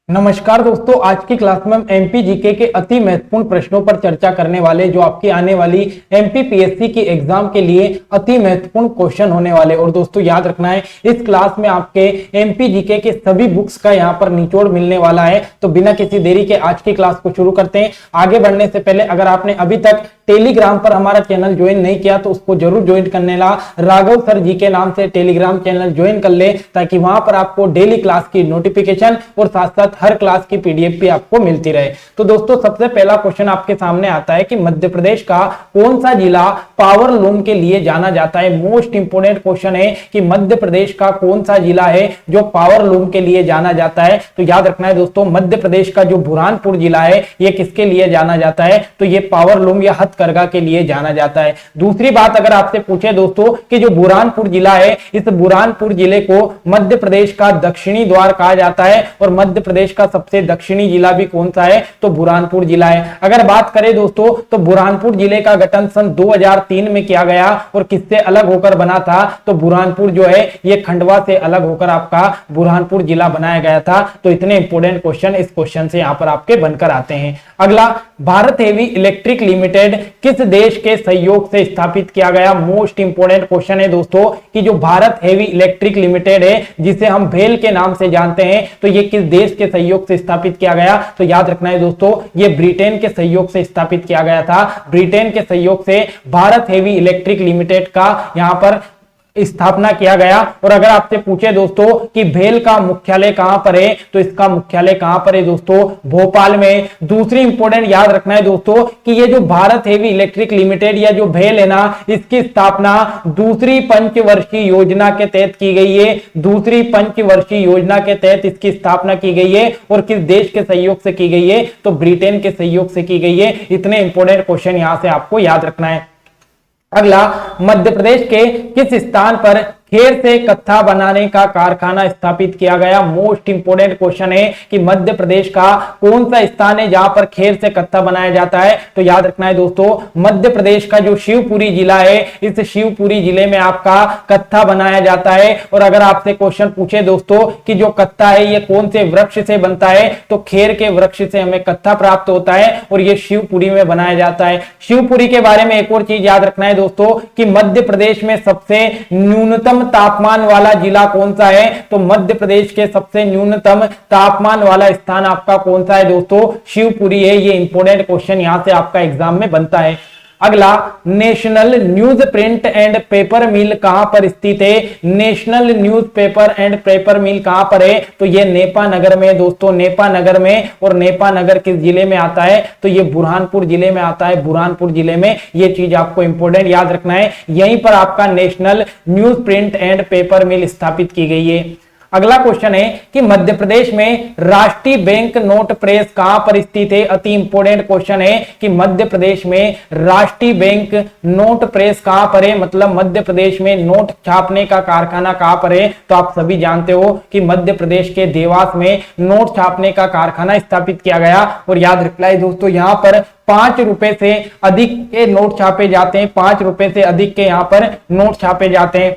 नमस्कार दोस्तों, आज की क्लास में हम एमपी जीके के अति महत्वपूर्ण प्रश्नों पर चर्चा करने वाले जो आपकी आने वाली एमपी पीएससी की एग्जाम के लिए अति महत्वपूर्ण क्वेश्चन होने वाले। और दोस्तों याद रखना है, इस क्लास में आपके एमपी जीके के सभी बुक्स का यहाँ पर निचोड़ मिलने वाला है। तो बिना किसी देरी के आज की क्लास को शुरू करते हैं। आगे बढ़ने से पहले अगर आपने अभी तक टेलीग्राम पर हमारा चैनल ज्वाइन नहीं किया तो उसको जरूर ज्वाइन करने ला। राघव सर जी के नाम से टेलीग्राम चैनल ज्वाइन कर ले, ताकि वहां पर आपको डेली क्लास की नोटिफिकेशन और साथ साथ हर क्लास की पीडीएफ भी आपको मिलती रहे। तो दोस्तों सबसे पहला क्वेश्चन आपके सामने आता है कि मध्य प्रदेश का कौन सा जिला पावर लूम के लिए जाना जाता है। मोस्ट इंपोर्टेंट क्वेश्चन है कि मध्य प्रदेश का कौन सा जिला है जो पावर लूम के लिए जाना जाता है। तो याद रखना है दोस्तों, मध्य प्रदेश का जो बुरहानपुर जिला है ये किसके लिए जाना जाता है, तो ये पावर लूम या हथकरघा के लिए जाना जाता है। दूसरी बात अगर आपसे पूछे दोस्तों कि जो बुरहानपुर जिला है, इस बुरहानपुर जिले को मध्य प्रदेश का दक्षिणी द्वार कहा जाता है और मध्य प्रदेश का सबसे दक्षिणी जिला भी कौन सा है, तो बुरहानपुर जिला है। अगर बात करें दोस्तों तो बुरहानपुर जिले का गठन सन 2003 में किया गया और किससे अलग होकर बना था, तो बुरहानपुर जो है ये खंडवा से अलग होकर आपका बुरहानपुर जिला बनाया गया था। तो इतने इंपोर्टेंट क्वेश्चन इस क्वेश्चन से यहां पर आपके बनकर आते हैं। अगला, भारत हेवी इलेक्ट्रिक लिमिटेड किस देश के सहयोग से स्थापित किया गया। मोस्ट इंपोर्टेंट क्वेश्चन है दोस्तों कि जो भारत हेवी इलेक्ट्रिक लिमिटेड है जिसे हम भेल के नाम से जानते हैं, तो ये किस देश के सहयोग से स्थापित किया गया, तो याद रखना है दोस्तों ये ब्रिटेन के सहयोग से स्थापित किया गया था। ब्रिटेन के सहयोग से भारत हेवी इलेक्ट्रिक लिमिटेड का यहां पर स्थापना किया गया। और अगर आपसे पूछे दोस्तों कि भेल का मुख्यालय कहां पर है, तो इसका मुख्यालय कहां पर है दोस्तों, भोपाल में। दूसरी इंपोर्टेंट याद रखना है दोस्तों कि ये जो भारत हेवी इलेक्ट्रिक लिमिटेड या जो भेल है ना, इसकी स्थापना दूसरी पंचवर्षीय योजना के तहत की गई है। दूसरी पंचवर्षीय योजना के तहत इसकी स्थापना की गई है और किस देश के सहयोग से की गई है, तो ब्रिटेन के सहयोग से की गई है। इतने इंपोर्टेंट क्वेश्चन यहां से आपको याद रखना है। अगला, मध्य प्रदेश के किस स्थान पर खेर से कत्था बनाने का कारखाना स्थापित किया गया। मोस्ट इंपोर्टेंट क्वेश्चन है कि मध्य प्रदेश का कौन सा स्थान है जहां पर खेर से कत्था बनाया जाता है। तो याद रखना है दोस्तों, मध्य प्रदेश का जो शिवपुरी जिला है, इस शिवपुरी जिले में आपका कत्था बनाया जाता है। और अगर आपसे क्वेश्चन पूछे दोस्तों कि जो कत्था है ये कौन से वृक्ष से बनता है, तो खेर के वृक्ष से हमें कत्था प्राप्त होता है और ये शिवपुरी में बनाया जाता है। शिवपुरी के बारे में एक और चीज याद रखना है दोस्तों कि मध्य प्रदेश में सबसे न्यूनतम तापमान वाला जिला कौन सा है, तो मध्य प्रदेश के सबसे न्यूनतम तापमान वाला स्थान आपका कौन सा है दोस्तों, शिवपुरी है। ये इंपोर्टेंट क्वेश्चन यहां से आपका एग्जाम में बनता है। अगला, national newsprint and paper mill कहां पर स्थित है। National newspaper and paper mill कहां पर है, तो ये नेपा नगर में दोस्तों, नेपा नगर में। और नेपा नगर किस जिले में आता है, तो ये बुरहानपुर जिले में आता है। बुरहानपुर जिले में, ये चीज आपको इंपोर्टेंट याद रखना है। यहीं पर आपका national newsprint and paper mill स्थापित की गई है। अगला क्वेश्चन है कि मध्य प्रदेश में राष्ट्रीय बैंक नोट प्रेस कहां पर स्थित है। अति इंपोर्टेंट क्वेश्चन है कि मध्य प्रदेश में राष्ट्रीय बैंक नोट प्रेस कहां पर है, मतलब मध्य प्रदेश में नोट छापने का कारखाना कहां पर है। तो आप सभी जानते हो कि मध्य प्रदेश के देवास में नोट छापने का कारखाना स्थापित किया गया। और याद रखना है दोस्तों, यहां पर 5 रुपए से अधिक के नोट छापे जाते हैं। 5 रुपए से अधिक के यहां पर नोट छापे जाते हैं।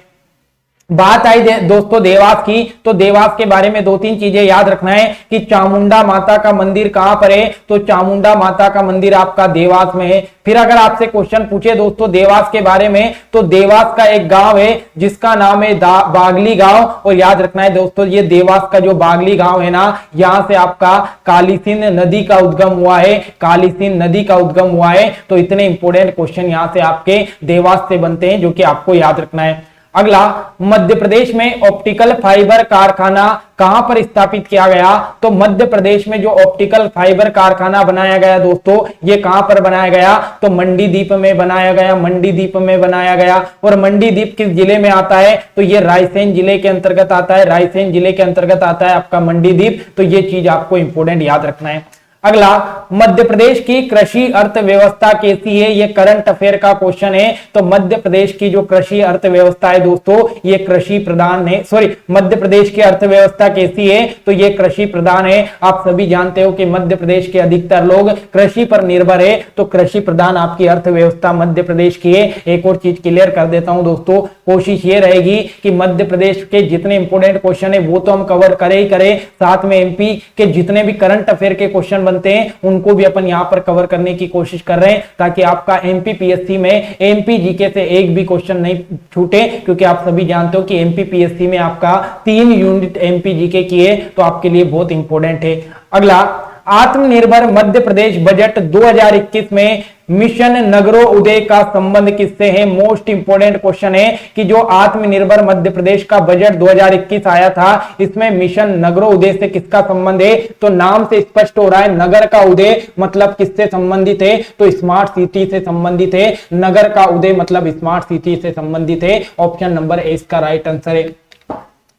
बात आई दोस्तों देवास की, तो देवास के बारे में 2-3 चीजें याद रखना है कि चामुंडा माता का मंदिर कहां पर है, तो चामुंडा माता का मंदिर आपका देवास में है। फिर अगर आपसे क्वेश्चन पूछे दोस्तों देवास के बारे में, तो देवास का एक गांव है जिसका नाम है बागली गांव। और याद रखना है दोस्तों, ये देवास का जो बागली गांव है ना, यहां से आपका कालीसिंध नदी का उद्गम हुआ है। कालीसिंध नदी का उद्गम हुआ है। तो इतने इंपोर्टेंट क्वेश्चन यहां से आपके देवास से बनते हैं जो कि आपको याद रखना है। अगला, मध्य प्रदेश में ऑप्टिकल फाइबर कारखाना कहां पर स्थापित किया गया, तो मध्य प्रदेश में जो ऑप्टिकल फाइबर कारखाना बनाया गया दोस्तों, ये कहां पर बनाया गया, तो मंडीदीप में बनाया गया। मंडीदीप में बनाया गया। और मंडीदीप किस जिले में आता है, तो ये रायसेन जिले के अंतर्गत आता है। रायसेन जिले के अंतर्गत आता है आपका मंडीदीप। तो ये चीज आपको इंपोर्टेंट याद रखना है। अगला, मध्य प्रदेश की कृषि अर्थव्यवस्था कैसी है? ये करंट अफेयर का क्वेश्चन है। तो मध्य प्रदेश की जो कृषि अर्थव्यवस्था है दोस्तों, ये कृषि प्रधान है। सॉरी, मध्य प्रदेश की अर्थव्यवस्था कैसी है? तो ये कृषि प्रधान है। आप सभी जानते हो कि मध्य प्रदेश के अधिकतर लोग कृषि पर निर्भर है, तो कृषि प्रधान आपकी अर्थव्यवस्था मध्य प्रदेश की है। एक और चीज क्लियर कर देता हूं दोस्तों, कोशिश ये रहेगी कि मध्य प्रदेश के जितने इंपोर्टेंट क्वेश्चन है वो तो हम कवर करें ही करें, साथ में एमपी के जितने भी करंट अफेयर के क्वेश्चन बनते हैं उनको भी अपन यहां पर कवर करने की कोशिश कर रहे हैं, ताकि आपका एमपीपीएससी में एमपी जीके से एक भी क्वेश्चन नहीं छूटे। क्योंकि आप सभी जानते हो कि एमपीपीएससी में आपका 3 यूनिट एमपी जीके की है, तो आपके लिए बहुत इंपॉर्टेंट है। अगला, आत्मनिर्भर मध्य प्रदेश बजट 2021 में मिशन नगरो उदय का संबंध किससे है? मोस्ट इंपोर्टेंट क्वेश्चन है कि जो आत्मनिर्भर मध्य प्रदेश का बजट 2021 आया था, इसमें मिशन नगरो उदय से किसका संबंध है? तो नाम से स्पष्ट हो रहा है, नगर का उदय मतलब किससे संबंधित है? तो स्मार्ट सिटी से संबंधित है। नगर का उदय मतलब स्मार्ट सिटी से संबंधित है। ऑप्शन नंबर ए इसका राइट आंसर है।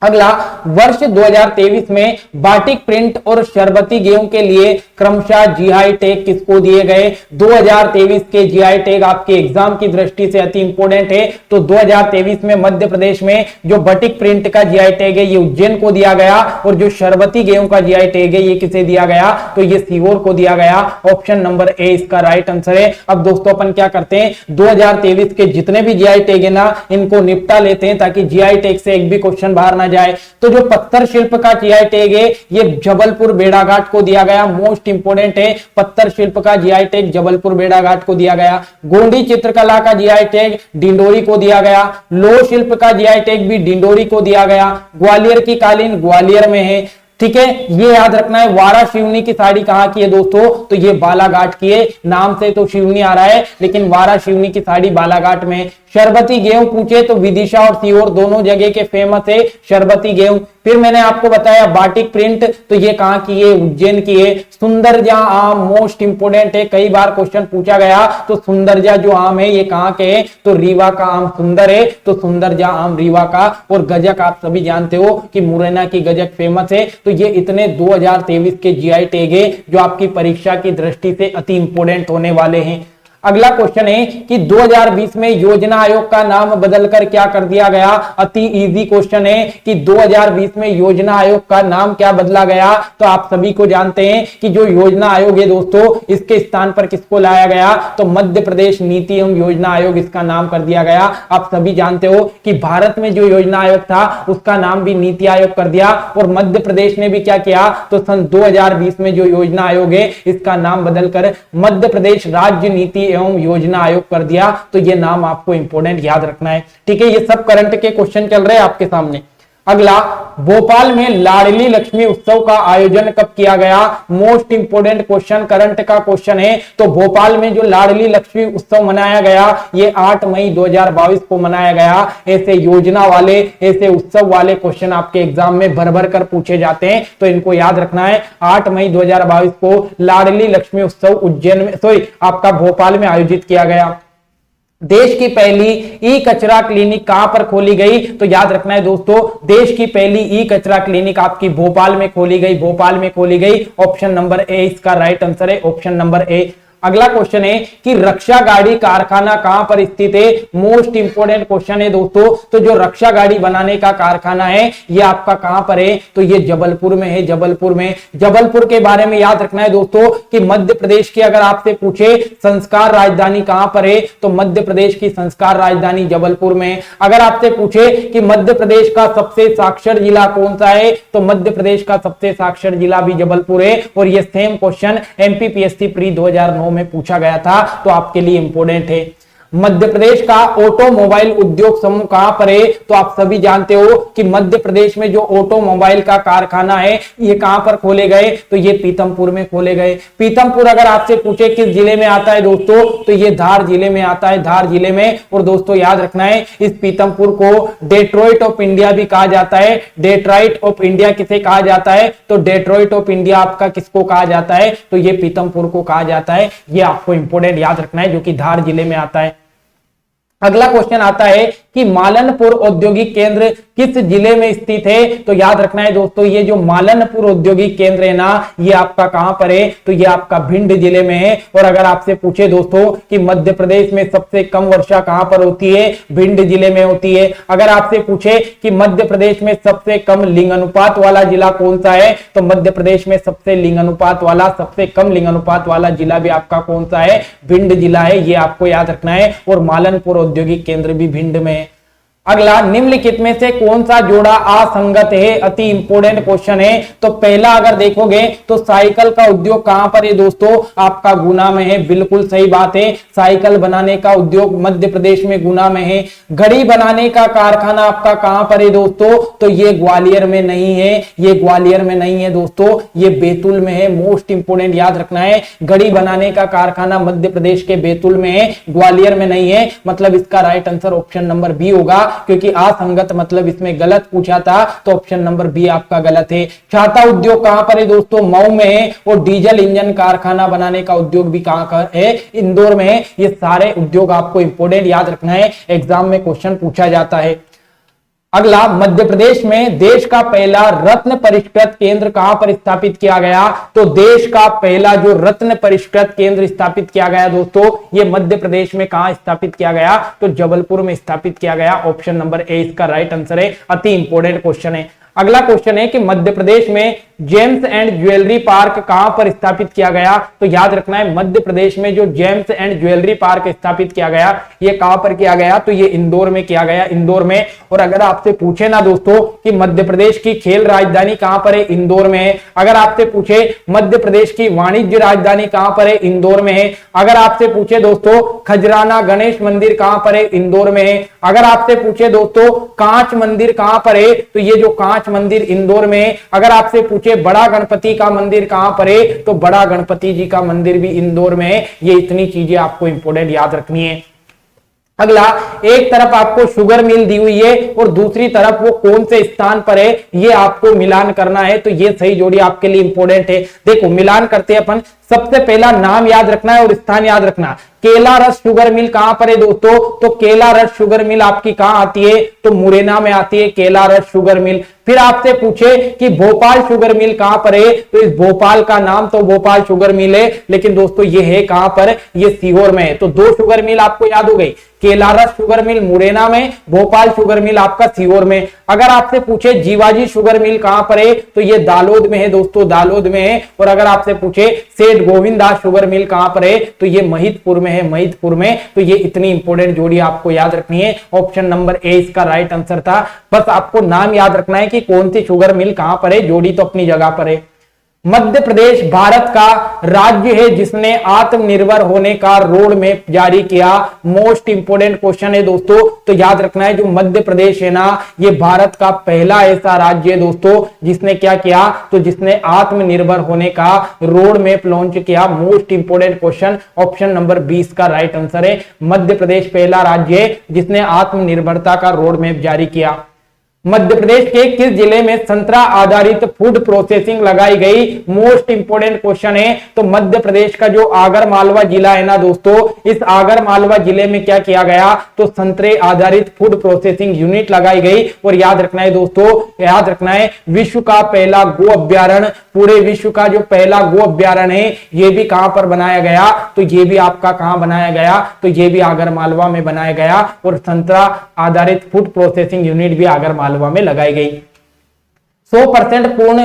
अगला, वर्ष 2023 में बाटिक प्रिंट और शरबती गेहूं के लिए क्रमशः जीआई टैग किसको दिए गए? 2023 के जीआई टैग आपके एग्जाम की दृष्टि से अति इंपोर्टेंट है। तो 2023 में मध्य प्रदेश में जो बाटिक प्रिंट का जीआई टैग है ये उज्जैन को दिया गया, और जो शरबती गेहूं का जीआई टैग है ये किसे दिया गया? तो ये सीहोर को दिया गया। ऑप्शन नंबर ए इसका राइट आंसर है। अब दोस्तों अपन क्या करते हैं, 2023 के जितने भी जीआई टैग है ना, इनको निपटा लेते हैं ताकि जीआई टैग से एक भी क्वेश्चन बाहर ना जाए। तो जो पत्थर शिल्प का जीआई टैग है ये जबलपुर बेड़ाघाट को दिया गया। मोस्ट इंपोर्टेंट है, पत्थर शिल्प का जीआई टैग जबलपुर बेड़ाघाट को दिया गया। गोंडी चित्रकला का जीआई टैग डिंडोरी को दिया गया। लोह शिल्प का जीआई टैग भी डिंडोरी को दिया गया। ग्वालियर की कालीन ग्वालियर में है। ठीक है, ये याद रखना है। वारा शिवनी की साड़ी कहां की है दोस्तों? तो ये बालाघाट की है। नाम से तो शिवनी आ रहा है, लेकिन वारा शिवनी की साड़ी बालाघाट में। शरबती गेहूं पूछे तो विदिशा और सीहोर दोनों जगह के फेमस है शरबती गेहूं। फिर मैंने आपको बताया बाटिक प्रिंट, तो ये कहां की है? उज्जैन की है। सुंदरजा आम मोस्ट इंपोर्टेंट है, कई बार क्वेश्चन पूछा गया। तो सुंदरजा जो आम है ये कहां के है? तो रीवा का आम सुंदर है, तो सुंदरजा आम रीवा का। और गजक आप सभी जानते हो कि मुरैना की गजक फेमस है। तो ये इतने 2023 के जीआई टैग है जो आपकी परीक्षा की दृष्टि से अति इंपोर्टेंट होने वाले हैं। अगला क्वेश्चन है कि 2020 में योजना आयोग का नाम बदलकर क्या कर दिया गया? अति इजी क्वेश्चन है कि 2020 में योजना आयोग का नाम क्या बदला गया? तो आप सभी को जानते हैं कि जो योजना आयोग है दोस्तों, इसके स्थान पर किसको लाया गया? तो मध्य प्रदेश नीति एवं योजना आयोग इसका नाम कर दिया गया। आप सभी जानते हो कि भारत में जो योजना आयोग था उसका नाम भी नीति आयोग कर दिया, और मध्य प्रदेश ने भी क्या किया? तो सन 2020 में जो योजना आयोग है इसका नाम बदलकर मध्य प्रदेश राज्य नीति एवं योजना आयोग कर दिया। तो ये नाम आपको इंपॉर्टेंट याद रखना है। ठीक है, ये सब करंट के क्वेश्चन चल रहे हैं आपके सामने। अगला, भोपाल में लाडली लक्ष्मी उत्सव का आयोजन कब किया गया? मोस्ट इंपोर्टेंट क्वेश्चन, करंट का क्वेश्चन है। तो भोपाल में जो लाडली लक्ष्मी उत्सव मनाया गया ये 8 मई 2022 को मनाया गया। ऐसे योजना वाले, ऐसे उत्सव वाले क्वेश्चन आपके एग्जाम में भर भर कर पूछे जाते हैं, तो इनको याद रखना है। 8 मई 2022 को लाडली लक्ष्मी उत्सव उज्जैन में, सॉरी आपका भोपाल में आयोजित किया गया। देश की पहली ई कचरा क्लिनिक कहां पर खोली गई? तो याद रखना है दोस्तों, देश की पहली ई कचरा क्लिनिक आपकी भोपाल में खोली गई। भोपाल में खोली गई। ऑप्शन नंबर ए इसका राइट आंसर है। Option number A. अगला क्वेश्चन है कि रक्षा गाड़ी कारखाना कहां पर स्थित है? मोस्ट इंपोर्टेंट क्वेश्चन है दोस्तों। तो जो रक्षा गाड़ी बनाने का कारखाना है ये आपका कहां पर है? तो ये जबलपुर में है। जबलपुर में। जबलपुर के बारे में याद रखना है दोस्तों कि मध्य प्रदेश की अगर आपसे पूछे संस्कार राजधानी कहां पर है, तो मध्य प्रदेश की संस्कार राजधानी जबलपुर में। अगर आपसे पूछे कि मध्य प्रदेश का सबसे साक्षर जिला कौन सा है, तो मध्य प्रदेश का सबसे साक्षर जिला भी जबलपुर है। और ये सेम क्वेश्चन एमपीपीएससी प्री 2009 में पूछा गया था, तो आपके लिए इंपॉर्टेंट है। मध्य प्रदेश का ऑटोमोबाइल उद्योग समूह कहां पर है? तो आप सभी जानते हो कि मध्य प्रदेश में जो ऑटोमोबाइल का कारखाना है ये कहां पर खोले गए? तो ये पीथमपुर में खोले गए। पीथमपुर अगर आपसे पूछे किस जिले में आता है दोस्तों, तो ये धार जिले में आता है। धार जिले में। और दोस्तों याद रखना है इस पीथमपुर को डेट्रॉइट ऑफ इंडिया भी कहा जाता है। डेट्रॉइट ऑफ इंडिया किसे कहा जाता है? तो डेट्रॉइट ऑफ इंडिया आपका किसको कहा जाता है? तो ये पीथमपुर को कहा जाता है। ये आपको इंपोर्टेंट याद रखना है, जो कि धार जिले में आता है। अगला क्वेश्चन आता है कि मालनपुर औद्योगिक केंद्र किस जिले में स्थित है? तो याद रखना है दोस्तों, ये जो मालनपुर औद्योगिक केंद्र है ना, ये आपका कहां पर है? तो ये आपका भिंड जिले में है। और अगर आपसे पूछे दोस्तों कि मध्य प्रदेश में सबसे कम वर्षा कहां पर होती है? भिंड जिले में होती है। अगर आपसे पूछे कि मध्य प्रदेश में सबसे कम लिंग अनुपात वाला जिला कौन सा है? तो मध्य प्रदेश में सबसे कम लिंग अनुपात वाला जिला भी आपका कौन सा है? भिंड जिला है। ये आपको याद रखना है। और मालनपुर औद्योगिक केंद्र भी भिंड में है। अगला, निम्नलिखित में से कौन सा जोड़ा असंगत है? अति इंपोर्टेंट क्वेश्चन है। तो पहला अगर देखोगे तो साइकिल का उद्योग कहां पर है दोस्तों? आपका गुना में है। बिल्कुल सही बात है, साइकिल बनाने का उद्योग मध्य प्रदेश में गुना में है। घड़ी बनाने का कारखाना आपका कहां पर है दोस्तों? तो ये ग्वालियर में नहीं है, ये ग्वालियर में नहीं है दोस्तों, ये बैतूल में है। मोस्ट इंपोर्टेंट याद रखना है, घड़ी बनाने का कारखाना मध्य प्रदेश के बैतूल में है, ग्वालियर में नहीं है। मतलब इसका right answer option number B होगा, क्योंकि असंगत मतलब इसमें गलत पूछा था, तो ऑप्शन नंबर बी आपका गलत है। छाता उद्योग कहां पर है दोस्तों? मऊ में है। और डीजल इंजन कारखाना बनाने का उद्योग भी कहां पर है? इंदौर में है। ये सारे उद्योग आपको इंपोर्टेंट याद रखना है, एग्जाम में क्वेश्चन पूछा जाता है। अगला, मध्य प्रदेश में देश का पहला रत्न परिष्कृत केंद्र कहां पर स्थापित किया गया? तो देश का पहला जो रत्न परिष्कृत केंद्र स्थापित किया गया दोस्तों, ये मध्य प्रदेश में कहां स्थापित किया गया? तो जबलपुर में स्थापित किया गया। ऑप्शन नंबर ए इसका राइट आंसर है। अति इंपोर्टेंट क्वेश्चन है। अगला क्वेश्चन है कि मध्य प्रदेश में जेम्स एंड ज्वेलरी पार्क कहां पर स्थापित किया गया? तो याद रखना है, मध्य प्रदेश में जो जेम्स एंड ज्वेलरी पार्क स्थापित किया गया, ये कहां पर किया गया? तो ये इंदौर में किया गया, इंदौर में। और अगर आपसे पूछे ना दोस्तों कि मध्य प्रदेश की खेल राजधानी कहां पर है? इंदौर में है। अगर आपसे पूछे मध्य प्रदेश की वाणिज्य राजधानी कहां पर है? इंदौर में है। अगर आपसे पूछे दोस्तों खजराना गणेश मंदिर कहां पर है? इंदौर में है। अगर आपसे पूछे दोस्तों कांच मंदिर कहां पर है? तो ये जो कांच मंदिर इंदौर में है। अगर आपसे पूछे बड़ा गणपति का मंदिर कहां पर है? तो बड़ा गणपति जी का मंदिर भी इंदौर में है। ये इतनी चीजें आपको इंपोर्टेंट याद रखनी है। अगला, एक तरफ आपको शुगर मिल दी हुई है और दूसरी तरफ वो कौन से स्थान पर है, ये आपको मिलान करना है। तो ये सही जोड़ी आपके लिए इंपोर्टेंट है। देखो मिलान करते हैं अपन। सबसे पहला नाम याद रखना है और स्थान याद रखना। केला रस शुगर मिल कहां पर है दोस्तों? तो केला रस शुगर मिल आपकी कहां आती है? तो मुरैना में आती है केला रस शुगर मिल। फिर आपसे पूछे कि भोपाल शुगर मिल कहां पर है? तो इस भोपाल का नाम तो भोपाल शुगर मिल है, लेकिन दोस्तों ये है कहां पर? ये सीहोर में है। तो दो शुगर मिल आपको याद हो गई, केला रस शुगर मिल मुरैना में, भोपाल शुगर मिल आपका सीहोर में। अगर आपसे पूछे जीवाजी शुगर मिल कहां पर है? तो ये दालोद में है दोस्तों, दालोद में है। और अगर आपसे पूछे सेठ गोविंदास शुगर मिल कहां पर है? तो ये महिदपुर में है, महिदपुर में। तो ये इतनी इंपोर्टेंट जोड़ी आपको याद रखनी है। ऑप्शन नंबर ए इसका राइट आंसर था। बस आपको नाम याद रखना है कि कौन सी शुगर मिल कहां पर है, जोड़ी तो अपनी जगह पर है। मध्य प्रदेश भारत का राज्य है जिसने आत्मनिर्भर होने का रोड मैप जारी किया। मोस्ट इंपोर्टेंट क्वेश्चन है दोस्तों। तो याद रखना है, जो मध्य प्रदेश है ना, ये भारत का पहला ऐसा राज्य है दोस्तों जिसने क्या किया? तो जिसने आत्मनिर्भर होने का रोड मैप लॉन्च किया। Most important question, option number 20 का राइट आंसर है। मध्य प्रदेश पहला राज्य है जिसने आत्मनिर्भरता का रोड मैप जारी किया। मध्य प्रदेश के किस जिले में संतरा आधारित फूड प्रोसेसिंग लगाई गई? मोस्ट इंपोर्टेंट क्वेश्चन है। तो मध्य प्रदेश का जो आगर मालवा जिला है ना दोस्तों, इस आगर मालवा जिले में क्या किया गया? तो संतरे आधारित फूड प्रोसेसिंग यूनिट लगाई गई। और याद रखना है दोस्तों, याद रखना है, विश्व का पहला गो अभ्यारण्य, पूरे विश्व का जो पहला गो अभ्यारण्य है, ये भी कहां पर बनाया गया? तो ये भी आपका कहां बनाया गया? तो ये भी आगर मालवा में बनाया गया। और संतरा आधारित फूड प्रोसेसिंग यूनिट भी आगर मालवा में लगाई गई। 100% पूर्ण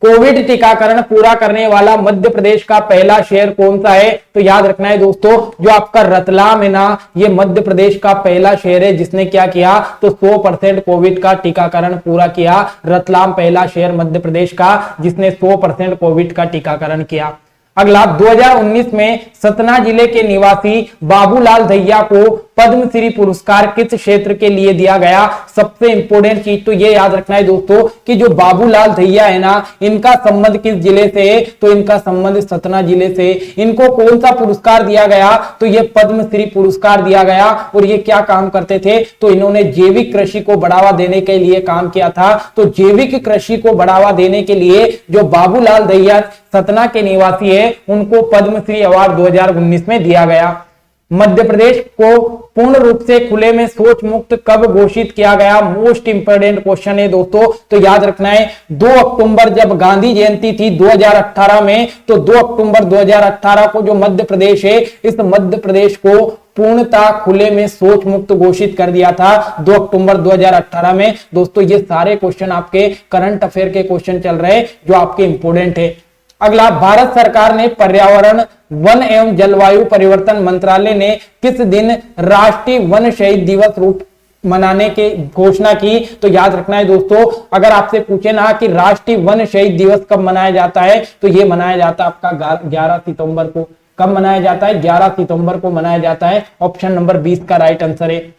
कोविड टीकाकरण पूरा करने वाला मध्य प्रदेश का पहला शहर कौन सा है? तो याद रखना है दोस्तों, जो आपका रतलाम है ना, ये मध्य प्रदेश का पहला शहर है जिसने क्या किया? तो 100% कोविड का टीकाकरण पूरा किया। रतलाम पहला शहर मध्य प्रदेश का जिसने 100% कोविड का टीकाकरण किया। अगला, 2019 में सतना जिले के निवासी बाबूलाल दहिया को पद्मश्री पुरस्कार किस क्षेत्र के लिए दिया गया? सबसे इंपोर्टेंट चीज तो ये याद रखना है दोस्तों कि जो बाबूलाल दहिया है ना, इनका संबंध किस जिले से है? तो इनका संबंध सतना जिले से। इनको कौन सा पुरस्कार दिया गया? तो ये पद्मश्री पुरस्कार दिया गया। और ये क्या काम करते थे? तो इन्होंने जैविक कृषि को बढ़ावा देने के लिए काम किया था। तो जैविक कृषि को बढ़ावा देने के लिए जो बाबूलाल दहिया सतना के निवासी है, उनको पद्मश्री अवार्ड 2019 में दिया गया। मध्य प्रदेश को पूर्ण रूप से खुले में शौच मुक्त कब घोषित किया गया? मोस्ट इंपोर्टेंट क्वेश्चन है दोस्तों, तो याद रखना है 2 अक्टूबर जब गांधी जयंती थी 2018 में, तो 2 अक्टूबर 2018 को जो मध्य प्रदेश है, इस मध्य प्रदेश को पूर्णतः खुले में शौच मुक्त घोषित कर दिया था 2 अक्टूबर 2018 में। दोस्तों ये सारे क्वेश्चन आपके करंट अफेयर के क्वेश्चन चल रहे हैं जो आपके इंपोर्टेंट है। अगला, भारत सरकार ने पर्यावरण, वन एवं जलवायु परिवर्तन मंत्रालय ने किस दिन राष्ट्रीय वन शहीद दिवस रूप मनाने की घोषणा की? तो याद रखना है दोस्तों, अगर आपसे पूछे ना कि राष्ट्रीय वन शहीद दिवस कब मनाया जाता है, तो ये मनाया जाता है आपका 11 सितंबर को। कब मनाया जाता है? 11 सितंबर को मनाया जाता है। ऑप्शन नंबर 20 का राइट आंसर है।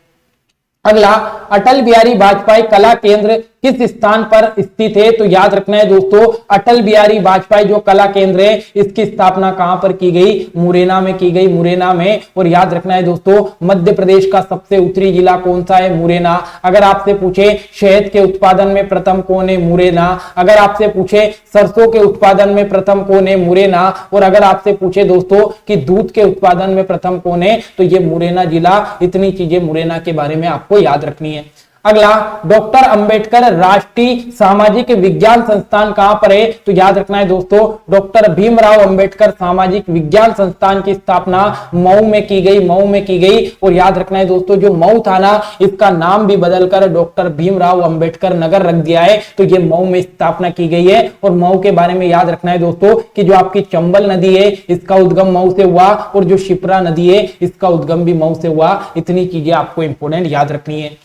अगला, अटल बिहारी वाजपेयी कला केंद्र किस स्थान पर स्थित है? तो याद रखना है दोस्तों, अटल बिहारी वाजपेयी जो कला केंद्र है, इसकी स्थापना कहां पर की गई? मुरैना में की गई, मुरैना में। और याद रखना है दोस्तों, मध्य प्रदेश का सबसे उत्तरी जिला कौन सा है? मुरैना। अगर आपसे पूछे शहद के उत्पादन में प्रथम कौन है? मुरैना। अगर आपसे पूछे सरसों के उत्पादन में प्रथम कौन है? मुरैना। और अगर आपसे पूछे दोस्तों कि दूध के उत्पादन में प्रथम कौन है, तो ये मुरैना जिला। इतनी चीजें मुरैना के बारे में आपको याद रखनी है। अगला, डॉक्टर अंबेडकर राष्ट्रीय सामाजिक विज्ञान संस्थान कहां पर है? तो याद रखना है दोस्तों, डॉक्टर भीमराव अंबेडकर सामाजिक विज्ञान संस्थान की स्थापना मऊ में की गई, मऊ में की गई। और याद रखना है दोस्तों, जो मऊ था ना, इसका नाम भी बदलकर डॉक्टर भीमराव अंबेडकर नगर रख दिया है। तो ये मऊ में स्थापना की गई है। और मऊ के बारे में याद रखना है दोस्तों कि जो आपकी चंबल नदी है, इसका उद्गम मऊ से हुआ, और जो शिप्रा नदी है, इसका उद्गम भी मऊ से हुआ। इतनी चीजें आपको इंपोर्टेंट याद रखनी है।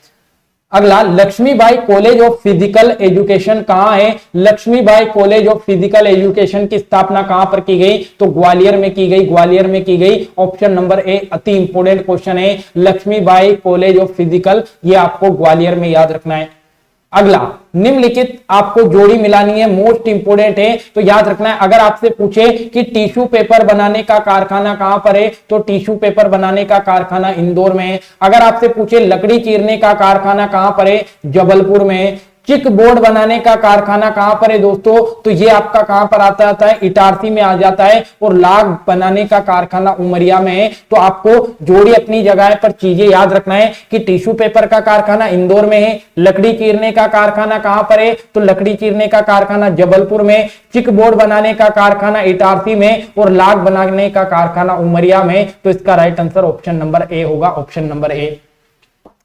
अगला, Lakshmibai college of physical education कहां है? Lakshmibai college of physical education की स्थापना कहां पर की गई? तो ग्वालियर में की गई, ग्वालियर में की गई। ऑप्शन नंबर ए अति इंपोर्टेंट क्वेश्चन है, लक्ष्मीबाई कॉलेज ऑफ फिजिकल, ये आपको ग्वालियर में याद रखना है। अगला, निम्नलिखित आपको जोड़ी मिलानी है, मोस्ट इंपोर्टेंट है, तो याद रखना है। अगर आपसे पूछे कि टिश्यू पेपर बनाने का कारखाना कहां पर है, तो टिश्यू पेपर बनाने का कारखाना इंदौर में है। अगर आपसे पूछे लकड़ी चीरने का कारखाना कहां पर है, जबलपुर में है। चिक बोर्ड बनाने का कारखाना कहां पर है दोस्तों, तो ये आपका कहां पर आता है, इटारसी में आ जाता है। और लाग बनाने का कारखाना उमरिया में है। तो आपको जोड़ी अपनी जगह पर चीजें याद रखना है कि टिश्यू पेपर का कारखाना इंदौर में है, लकड़ी चीरने का कारखाना कहां पर है, तो लकड़ी चीरने का कारखाना जबलपुर में, चिक बोर्ड बनाने का कारखाना इटारसी में, और लाग बनाने का कारखाना उमरिया में। तो इसका right answer option number A होगा, ऑप्शन नंबर ए।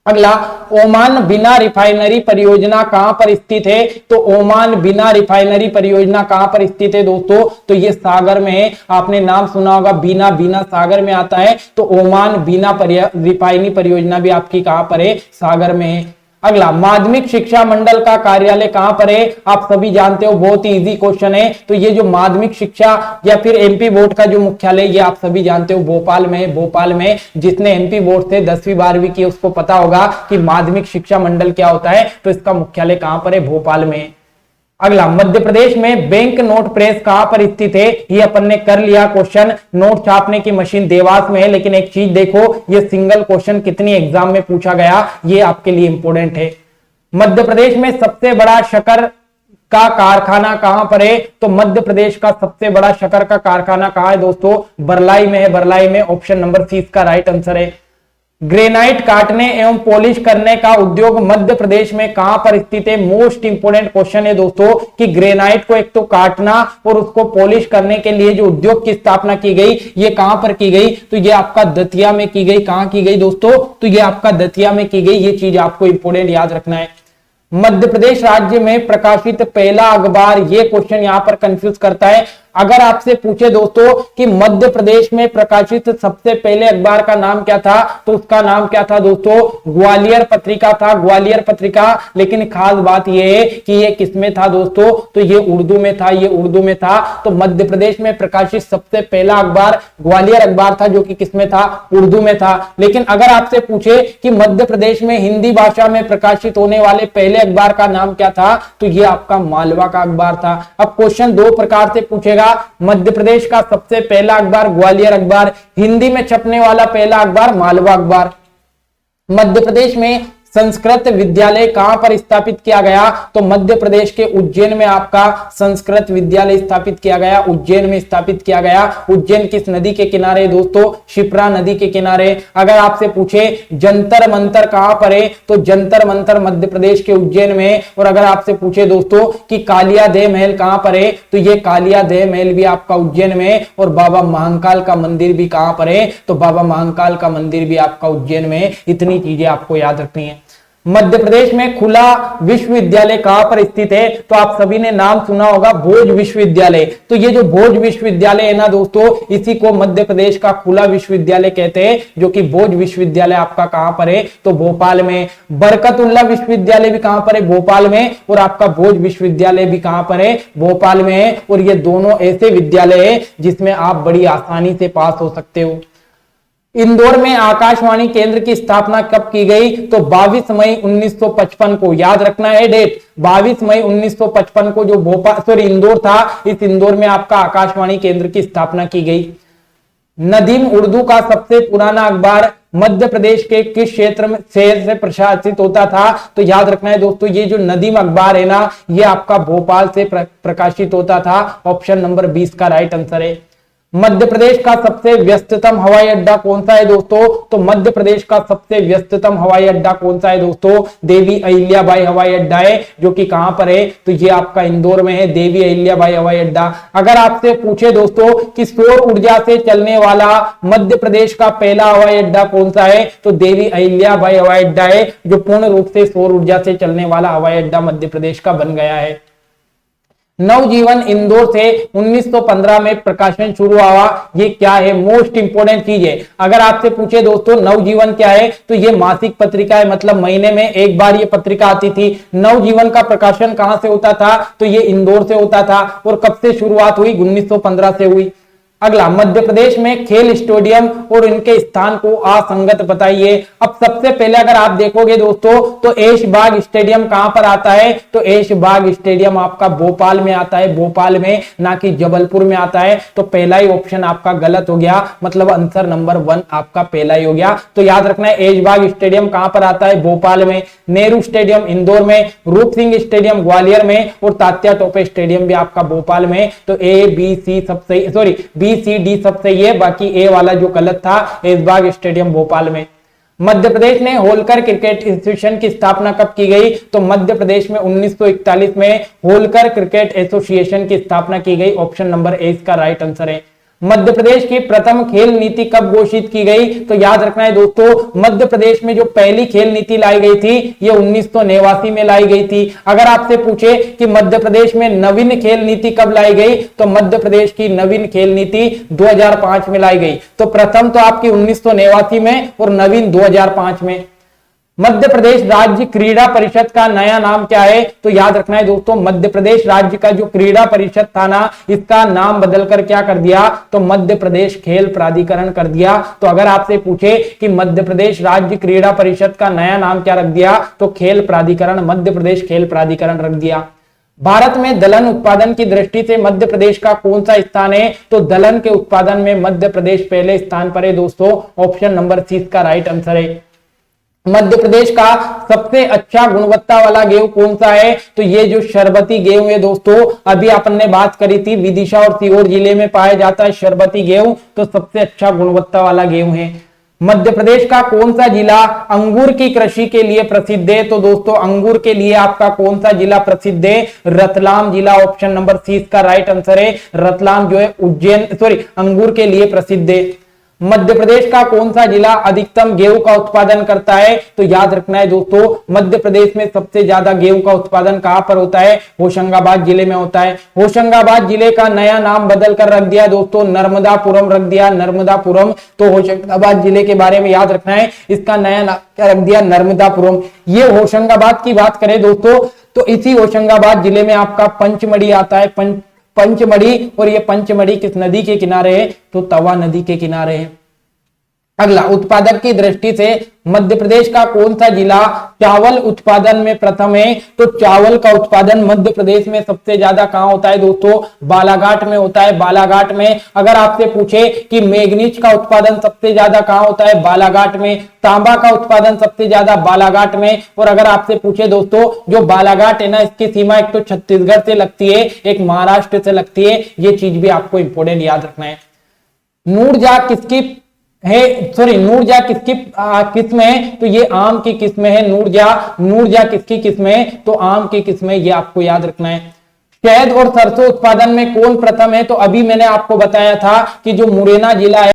अगला, ओमान बिना रिफाइनरी परियोजना कहां पर स्थित है? तो ओमान बिना रिफाइनरी परियोजना कहां पर स्थित है दोस्तों, तो ये सागर में है। आपने नाम सुना होगा, बीना, बीना सागर में आता है। तो ओमान बिना रिफाइनरी परियोजना भी आपकी कहां पर है? सागर में है। अगला, माध्यमिक शिक्षा मंडल का कार्यालय कहां पर है? आप सभी जानते हो, बहुत ही इजी क्वेश्चन है। तो ये जो माध्यमिक शिक्षा या फिर एमपी बोर्ड का जो मुख्यालय, ये आप सभी जानते हो भोपाल में है। भोपाल में, जिसने एमपी बोर्ड से 10वीं 12वीं की उसको पता होगा कि माध्यमिक शिक्षा मंडल क्या होता है। तो इसका मुख्यालय कहां पर है? भोपाल में। अगला, मध्य प्रदेश में बैंक नोट प्रेस कहां पर स्थित है? ये अपन ने कर लिया क्वेश्चन। नोट छापने की मशीन देवास में है। लेकिन एक चीज देखो, ये सिंगल क्वेश्चन कितनी एग्जाम में पूछा गया, ये आपके लिए इंपोर्टेंट है। मध्य प्रदेश में सबसे बड़ा शक्कर का कारखाना कहां पर है? तो मध्य प्रदेश का सबसे बड़ा शक्कर का कारखाना कहां है दोस्तों? बरलाई में है, बरलाई में। ऑप्शन नंबर सी इसका राइट आंसर है। ग्रेनाइट काटने एवं पॉलिश करने का उद्योग मध्य प्रदेश में कहां पर स्थित है? मोस्ट इंपोर्टेंट क्वेश्चन है दोस्तों कि ग्रेनाइट को एक तो काटना और उसको पॉलिश करने के लिए जो उद्योग की स्थापना की गई, ये कहां पर की गई? तो ये आपका दतिया में की गई। कहां की गई दोस्तों? तो ये आपका दतिया में की गई। ये चीज आपको इंपोर्टेंट याद रखना है। मध्य प्रदेश राज्य में प्रकाशित पहला अखबार, ये क्वेश्चन यहां पर कंफ्यूज करता है। अगर आपसे पूछे दोस्तों कि मध्य प्रदेश में प्रकाशित सबसे पहले अखबार का नाम क्या था, तो उसका नाम क्या था दोस्तों? ग्वालियर पत्रिका था, ग्वालियर पत्रिका। लेकिन खास बात यह है कि ये किसमें था दोस्तों? तो ये उर्दू में था, ये उर्दू में था। तो मध्य प्रदेश में प्रकाशित सबसे पहला अखबार ग्वालियर अखबार था, जो कि किसमें था? उर्दू में था। लेकिन अगर आपसे पूछे कि मध्य प्रदेश में हिंदी भाषा में प्रकाशित होने वाले पहले अखबार का नाम क्या था, तो ये आपका मालवा का अखबार था। अब क्वेश्चन दो प्रकार से पूछेगा। मध्य प्रदेश का सबसे पहला अखबार ग्वालियर अखबार, हिंदी में छपने वाला पहला अखबार मालवा अखबार। मध्य प्रदेश में संस्कृत विद्यालय कहां पर स्थापित किया गया? तो मध्य प्रदेश के उज्जैन में आपका संस्कृत विद्यालय स्थापित किया गया, उज्जैन में स्थापित किया गया। उज्जैन किस नदी के किनारे दोस्तों? शिप्रा नदी के किनारे। अगर आपसे पूछे जंतर मंतर कहां पर है? तो जंतर मंतर मध्य प्रदेश के उज्जैन में। और अगर आपसे पूछे दोस्तों कि कालिया देह महल कहां पर है? तो ये कालिया देह महल भी आपका उज्जैन में। और बाबा महाकाल का मंदिर भी कहां पर है? तो बाबा महाकाल का मंदिर भी आपका उज्जैन में। इतनी चीजें आपको याद रखनी है। मध्य प्रदेश में खुला विश्वविद्यालय कहां पर स्थित है? तो आप सभी ने नाम सुना होगा, भोज विश्वविद्यालय। तो ये जो भोज विश्वविद्यालय है ना दोस्तों, इसी को मध्य प्रदेश का खुला विश्वविद्यालय कहते हैं, जो कि भोज विश्वविद्यालय आपका कहां पर है? तो भोपाल में। बरकतुल्ला विश्वविद्यालय भी कहां पर है? भोपाल में। और आपका भोज विश्वविद्यालय भी कहां पर है? भोपाल में है। और ये दोनों ऐसे विद्यालय है जिसमें आप बड़ी आसानी से पास हो सकते हो। इंदौर में आकाशवाणी केंद्र की स्थापना कब की गई? तो 22 मई 1955 को। याद रखना है डेट, 22 मई 1955 को जो इंदौर था, इस इंदौर में आपका आकाशवाणी केंद्र की स्थापना की गई। नदीम उर्दू का सबसे पुराना अखबार मध्य प्रदेश के किस क्षेत्र में शहर से प्रकाशित होता था? तो याद रखना है दोस्तों, ये जो नदीम अखबार है ना, ये आपका भोपाल से प्रकाशित होता था। ऑप्शन नंबर 20 का राइट आंसर है। मध्य प्रदेश का सबसे व्यस्ततम हवाई अड्डा कौन सा है दोस्तों? तो मध्य प्रदेश का सबसे व्यस्ततम हवाई अड्डा कौन सा है दोस्तों? देवी अहिल्याबाई हवाई अड्डा है, जो कि कहां पर है? तो ये आपका इंदौर में है, देवी अहिल्याबाई हवाई अड्डा। अगर आपसे पूछे दोस्तों कि सौर ऊर्जा से चलने वाला मध्य प्रदेश का पहला हवाई अड्डा कौन सा है? तो देवी अहिल्याबाई हवाई अड्डा है, जो पूर्ण रूप से सौर ऊर्जा से चलने वाला हवाई अड्डा मध्य प्रदेश का बन गया है। नवजीवन इंदौर से 1915 में प्रकाशन शुरू हुआ, ये क्या है? मोस्ट इंपोर्टेंट चीज है। अगर आपसे पूछे दोस्तों नवजीवन क्या है, तो ये मासिक पत्रिका है, मतलब महीने में एक बार ये पत्रिका आती थी। नवजीवन का प्रकाशन कहां से होता था? तो ये इंदौर से होता था। और कब से शुरुआत हुई? 1915 से हुई। अगला, मध्य प्रदेश में खेल स्टेडियम और इनके स्थान को असंगत बताइए। अब सबसे पहले अगर आप देखोगे दोस्तों, तो ऐशबाग स्टेडियम कहां पर आता है? तो ऐशबाग स्टेडियम आपका भोपाल में आता है, भोपाल में, ना कि जबलपुर में आता है। तो पहला ही ऑप्शन आपका गलत हो गया, मतलब आंसर नंबर 1 आपका पहला ही हो गया। तो याद रखना है, ऐशबाग स्टेडियम कहां पर आता है? भोपाल में। नेहरू स्टेडियम इंदौर में, रूप सिंह स्टेडियम ग्वालियर में, और तात्या टोपे स्टेडियम भी आपका भोपाल में। तो ए बी सी सब सही, सॉरी बी सी डी सब सही है, बाकी ए वाला जो गलत था, ऐशबाग स्टेडियम भोपाल में। मध्य प्रदेश में होलकर क्रिकेट इंस्टीट्यूशन की स्थापना कब की गई? तो मध्य प्रदेश में 1941 में होलकर क्रिकेट एसोसिएशन की स्थापना की गई। ऑप्शन नंबर ए इसका राइट आंसर है। मध्य प्रदेश की प्रथम खेल नीति कब घोषित की गई? तो याद रखना है दोस्तों, मध्य प्रदेश में जो पहली खेल नीति लाई गई थी, ये 1989 में लाई गई थी। अगर आपसे पूछे कि मध्य प्रदेश में नवीन खेल नीति कब लाई गई, तो मध्य प्रदेश की नवीन खेल नीति 2005 में लाई गई। तो प्रथम तो आपकी 1989 में और नवीन 2005 में। मध्य प्रदेश राज्य क्रीड़ा परिषद का नया नाम क्या है? तो याद रखना है दोस्तों, मध्य प्रदेश राज्य का जो क्रीड़ा परिषद था ना, इसका नाम बदलकर क्या कर दिया? तो मध्य प्रदेश खेल प्राधिकरण कर दिया। तो अगर आपसे पूछे कि मध्य प्रदेश राज्य क्रीड़ा परिषद का नया नाम क्या रख दिया, तो खेल प्राधिकरण, मध्य प्रदेश खेल प्राधिकरण रख दिया। भारत में दलहन उत्पादन की दृष्टि से मध्य प्रदेश का कौन सा स्थान है? तो दलहन के उत्पादन में मध्य प्रदेश पहले स्थान पर है दोस्तों। ऑप्शन नंबर सी इसका राइट आंसर है। मध्य प्रदेश का सबसे अच्छा गुणवत्ता वाला गेहूं कौन सा है? तो ये जो शरबती गेहूं है दोस्तों, अभी अपन ने बात करी थी, विदिशा और सीहोर जिले में पाया जाता है शरबती गेहूं, तो सबसे अच्छा गुणवत्ता वाला गेहूं है। मध्य प्रदेश का कौन सा जिला अंगूर की कृषि के लिए प्रसिद्ध है? तो दोस्तों अंगूर के लिए आपका कौन सा जिला प्रसिद्ध है? रतलाम जिला। ऑप्शन नंबर सी इसका राइट आंसर है। रतलाम जो है उज्जैन, अंगूर के लिए प्रसिद्ध है। मध्य प्रदेश का कौन सा जिला अधिकतम गेहूं का उत्पादन करता है? तो याद रखना है दोस्तों, मध्य प्रदेश में सबसे ज्यादा गेहूं का उत्पादन कहां पर होता है? होशंगाबाद जिले में होता है। होशंगाबाद जिले का नया नाम बदल कर रख दिया दोस्तों, नर्मदापुरम रख दिया, नर्मदापुरम। तो होशंगाबाद जिले के बारे में याद रखना है, इसका नया नाम क्या रख दिया? नर्मदापुरम। ये होशंगाबाद की बात करें दोस्तों, तो इसी होशंगाबाद जिले में आपका पंचमढ़ी आता है, पंचमढ़ी। और ये पंचमढ़ी किस नदी के किनारे है? तो तवा नदी के किनारे है। अगला, उत्पादक की दृष्टि से मध्य प्रदेश का कौन सा जिला चावल उत्पादन में प्रथम है? तो चावल का उत्पादन मध्य प्रदेश में सबसे ज्यादा कहां होता है दोस्तों? बालाघाट में होता है। बालाघाट में। अगर आपसे पूछे कि मैग्नीज का उत्पादन सबसे ज्यादा कहां होता है? बालाघाट में। तांबा का उत्पादन सबसे ज्यादा बालाघाट में। और अगर आपसे पूछे दोस्तों, जो बालाघाट है ना, इसकी सीमा एक तो छत्तीसगढ़ से लगती है, एक महाराष्ट्र से लगती है। ये चीज भी आपको इंपोर्टेंट याद रखना है। नूरजा किसकी नूरजा किसकी किस्म है? तो ये आम की किस्म है। नूरजा किसकी किस्म है? तो आम की किस्म है। ये आपको याद रखना है। शहद और सरसों उत्पादन में कौन प्रथम है? तो अभी मैंने आपको बताया था कि जो मुरैना जिला है